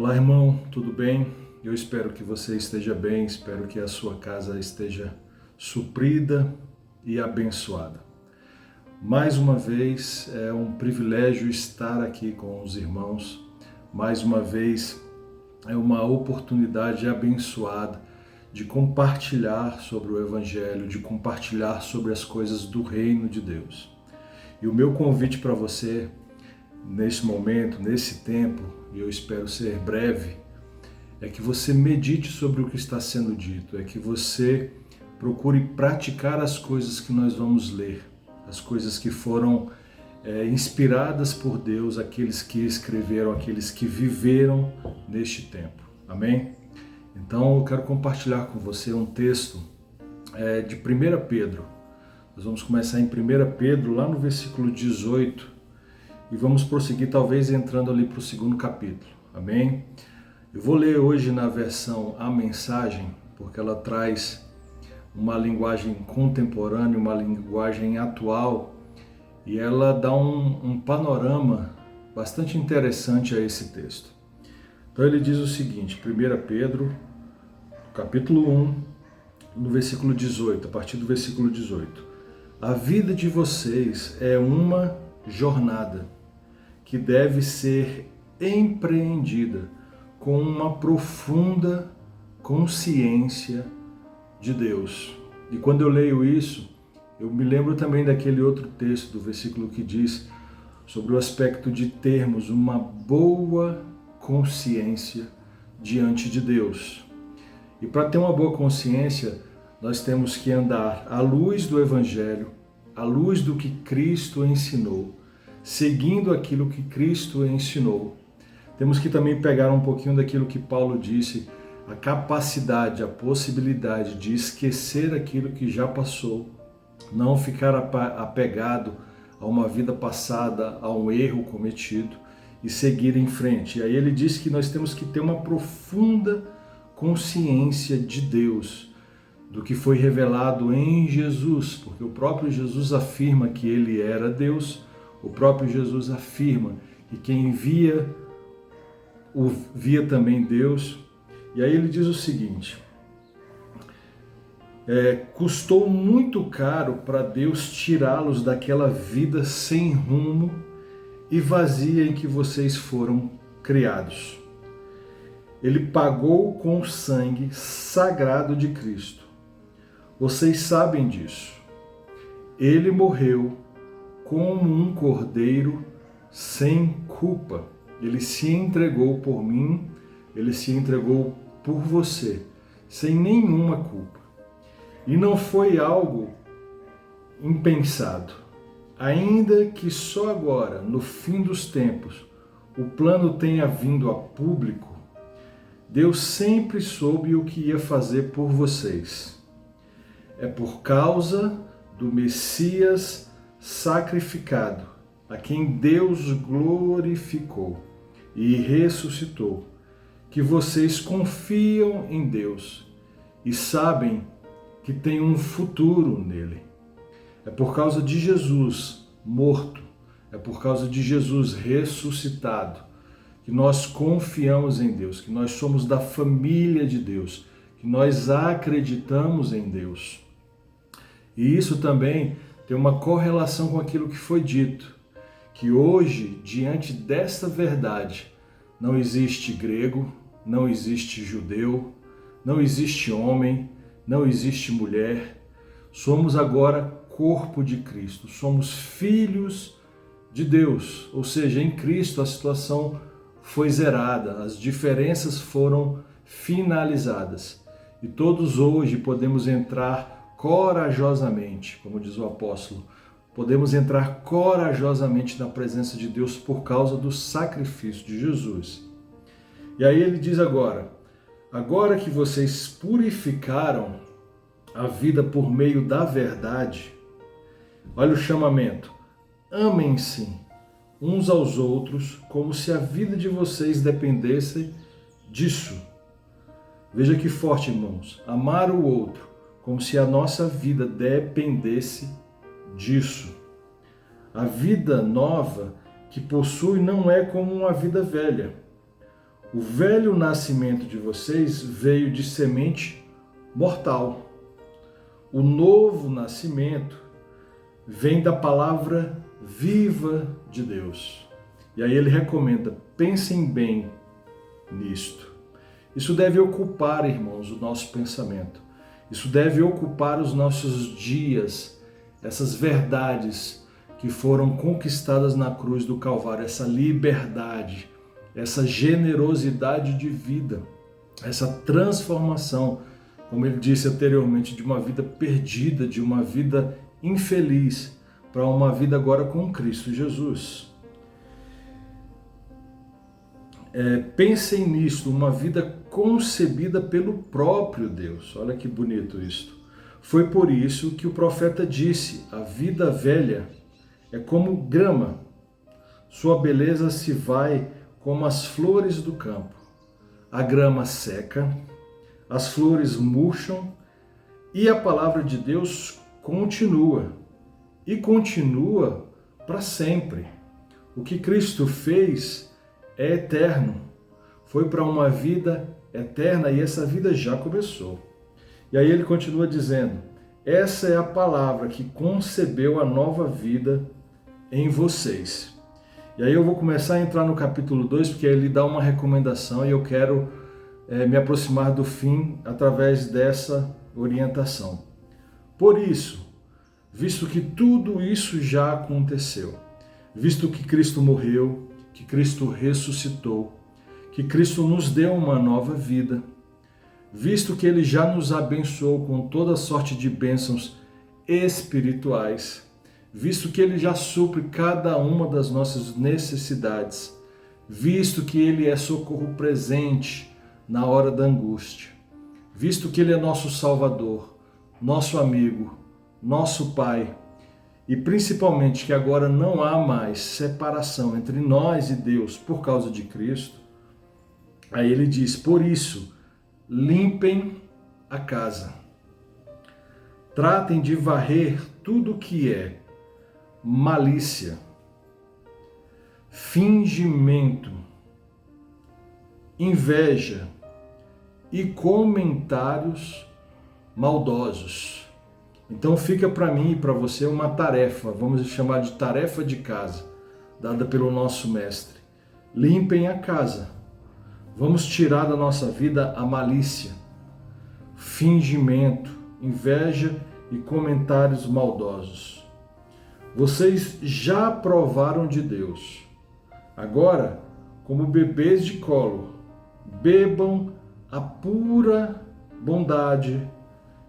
Olá, irmão, tudo bem? Eu espero que você esteja bem, espero que a sua casa esteja suprida e abençoada. Mais uma vez, é um privilégio estar aqui com os irmãos. Mais uma vez, é uma oportunidade abençoada de compartilhar sobre o Evangelho, de compartilhar sobre as coisas do reino de Deus. E o meu convite para você, nesse momento, nesse tempo, e eu espero ser breve, é que você medite sobre o que está sendo dito, é que você procure praticar as coisas que nós vamos ler, as coisas que foram inspiradas por Deus, aqueles que escreveram, aqueles que viveram neste tempo. Amém? Então eu quero compartilhar com você um texto de 1 Pedro. Nós vamos começar em 1 Pedro, lá no versículo 18, e vamos prosseguir talvez entrando ali para o segundo capítulo. Amém? Eu vou ler hoje na versão A Mensagem, porque ela traz uma linguagem contemporânea, uma linguagem atual, e ela dá um panorama bastante interessante a esse texto. Então ele diz o seguinte, 1 Pedro, capítulo 1, no versículo 18, a partir do versículo 18. A vida de vocês é uma jornada que deve ser empreendida com uma profunda consciência de Deus. E quando eu leio isso, eu me lembro também daquele outro texto do versículo que diz sobre o aspecto de termos uma boa consciência diante de Deus. E para ter uma boa consciência, nós temos que andar à luz do Evangelho, à luz do que Cristo ensinou, seguindo aquilo que Cristo ensinou. Temos que também pegar um pouquinho daquilo que Paulo disse, a capacidade, a possibilidade de esquecer aquilo que já passou, não ficar apegado a uma vida passada, a um erro cometido e seguir em frente. E aí ele diz que nós temos que ter uma profunda consciência de Deus, do que foi revelado em Jesus, porque o próprio Jesus afirma que ele era Deus, o próprio Jesus afirma que quem via também Deus. E aí ele diz o seguinte, custou muito caro para Deus tirá-los daquela vida sem rumo e vazia em que vocês foram criados. Ele pagou com o sangue sagrado de Cristo. Vocês sabem disso. Ele morreu como um cordeiro sem culpa. Ele se entregou por mim, ele se entregou por você, sem nenhuma culpa. E não foi algo impensado. Ainda que só agora, no fim dos tempos, o plano tenha vindo a público, Deus sempre soube o que ia fazer por vocês. É por causa do Messias sacrificado, a quem Deus glorificou e ressuscitou, que vocês confiam em Deus e sabem que tem um futuro nele. É por causa de Jesus morto, é por causa de Jesus ressuscitado, que nós confiamos em Deus, que nós somos da família de Deus, que nós acreditamos em Deus. E isso também tem uma correlação com aquilo que foi dito, que hoje, diante desta verdade, não existe grego, não existe judeu, não existe homem, não existe mulher. Somos agora corpo de Cristo, somos filhos de Deus, ou seja, em Cristo a situação foi zerada, as diferenças foram finalizadas e todos hoje podemos entrar corajosamente, como diz o apóstolo, podemos entrar corajosamente na presença de Deus por causa do sacrifício de Jesus. E aí ele diz agora que vocês purificaram a vida por meio da verdade, olha o chamamento, amem-se uns aos outros como se a vida de vocês dependesse disso. Veja que forte, irmãos, amar o outro como se a nossa vida dependesse disso. A vida nova que possui não é como uma vida velha. O velho nascimento de vocês veio de semente mortal. O novo nascimento vem da palavra viva de Deus. E aí ele recomenda, pensem bem nisto. Isso deve ocupar, irmãos, o nosso pensamento. Isso deve ocupar os nossos dias, essas verdades que foram conquistadas na cruz do Calvário, essa liberdade, essa generosidade de vida, essa transformação, como ele disse anteriormente, de uma vida perdida, de uma vida infeliz, para uma vida agora com Cristo Jesus. Pensem nisto, uma vida concebida pelo próprio Deus. Olha que bonito isto. Foi por isso que o profeta disse, a vida velha é como grama, sua beleza se vai como as flores do campo. A grama seca, as flores murcham e a palavra de Deus continua. E continua para sempre. O que Cristo fez é eterno. Foi para uma vida eterna e essa vida já começou. E aí ele continua dizendo, essa é a palavra que concebeu a nova vida em vocês. E aí eu vou começar a entrar no capítulo 2, porque ele dá uma recomendação e eu quero me aproximar do fim através dessa orientação. Por isso, visto que tudo isso já aconteceu, visto que Cristo morreu, que Cristo ressuscitou, que Cristo nos deu uma nova vida, visto que Ele já nos abençoou com toda sorte de bênçãos espirituais, visto que Ele já supre cada uma das nossas necessidades, visto que Ele é socorro presente na hora da angústia, visto que Ele é nosso Salvador, nosso amigo, nosso Pai, e principalmente que agora não há mais separação entre nós e Deus por causa de Cristo, aí ele diz, por isso, limpem a casa, tratem de varrer tudo que é malícia, fingimento, inveja e comentários maldosos. Então fica para mim e para você uma tarefa, vamos chamar de tarefa de casa, dada pelo nosso mestre. Limpem a casa. Vamos tirar da nossa vida a malícia, fingimento, inveja e comentários maldosos. Vocês já provaram de Deus. Agora, como bebês de colo, bebam a pura bondade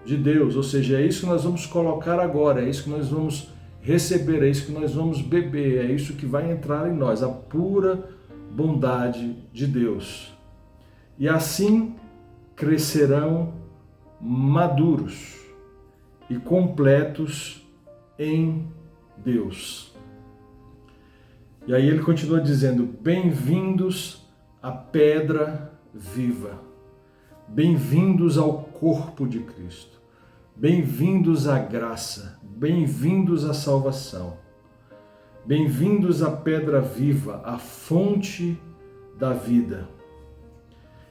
de Deus, ou seja, é isso que nós vamos colocar agora, é isso que nós vamos receber, é isso que nós vamos beber, é isso que vai entrar em nós, a pura bondade de Deus. E assim crescerão maduros e completos em Deus. E aí ele continua dizendo, bem-vindos à pedra viva, bem-vindos ao corpo de Cristo, bem-vindos à graça, bem-vindos à salvação, bem-vindos à pedra viva, à fonte da vida.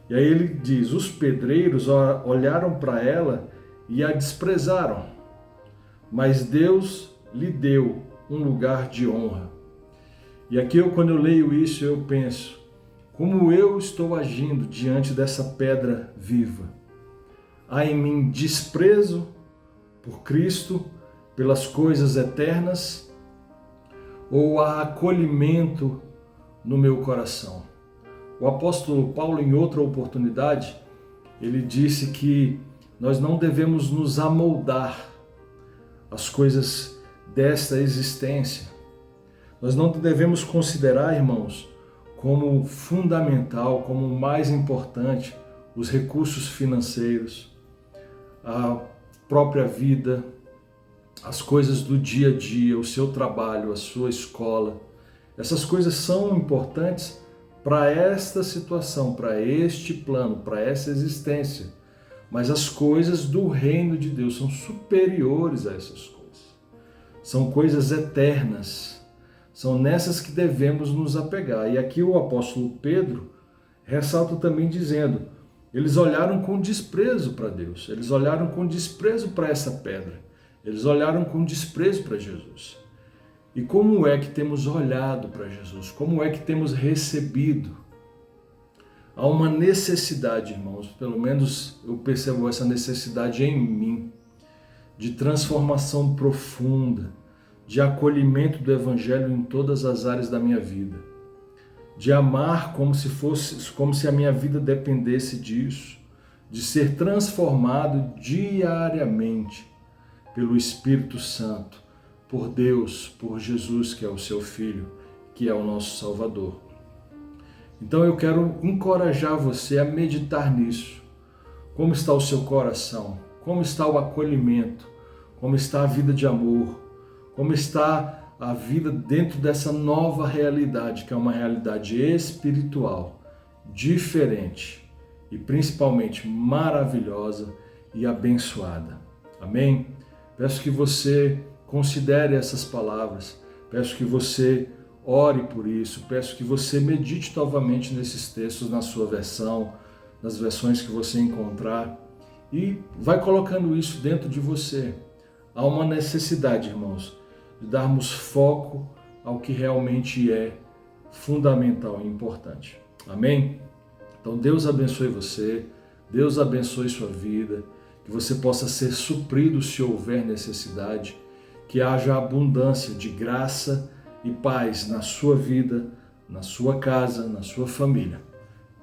E aí ele diz, os pedreiros olharam para ela e a desprezaram, mas Deus lhe deu um lugar de honra. E aqui quando eu leio isso, eu penso, como eu estou agindo diante dessa pedra viva? Há em mim desprezo por Cristo, pelas coisas eternas, ou há acolhimento no meu coração? O apóstolo Paulo, em outra oportunidade, ele disse que nós não devemos nos amoldar às coisas desta existência. Nós não devemos considerar, irmãos, como fundamental, como mais importante, os recursos financeiros, a própria vida, as coisas do dia a dia, o seu trabalho, a sua escola. Essas coisas são importantes para esta situação, para este plano, para essa existência. Mas as coisas do reino de Deus são superiores a essas coisas. São coisas eternas. São nessas que devemos nos apegar. E aqui o apóstolo Pedro ressalta também dizendo, eles olharam com desprezo para Deus, eles olharam com desprezo para essa pedra, eles olharam com desprezo para Jesus. E como é que temos olhado para Jesus? Como é que temos recebido? Há uma necessidade, irmãos, pelo menos eu percebo essa necessidade em mim, de transformação profunda, de acolhimento do Evangelho em todas as áreas da minha vida, de amar como se a minha vida dependesse disso, de ser transformado diariamente pelo Espírito Santo, por Deus, por Jesus, que é o seu Filho, que é o nosso Salvador. Então eu quero encorajar você a meditar nisso. Como está o seu coração? Como está o acolhimento? Como está a vida de amor? Como está a vida dentro dessa nova realidade, que é uma realidade espiritual, diferente e principalmente maravilhosa e abençoada. Amém? Peço que você considere essas palavras, peço que você ore por isso, peço que você medite novamente nesses textos na sua versão, nas versões que você encontrar e vai colocando isso dentro de você. Há uma necessidade, irmãos, de darmos foco ao que realmente é fundamental e importante. Amém? Então Deus abençoe você, Deus abençoe sua vida, que você possa ser suprido se houver necessidade, que haja abundância de graça e paz na sua vida, na sua casa, na sua família.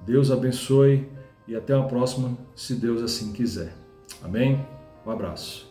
Deus abençoe e até a próxima, se Deus assim quiser. Amém? Um abraço.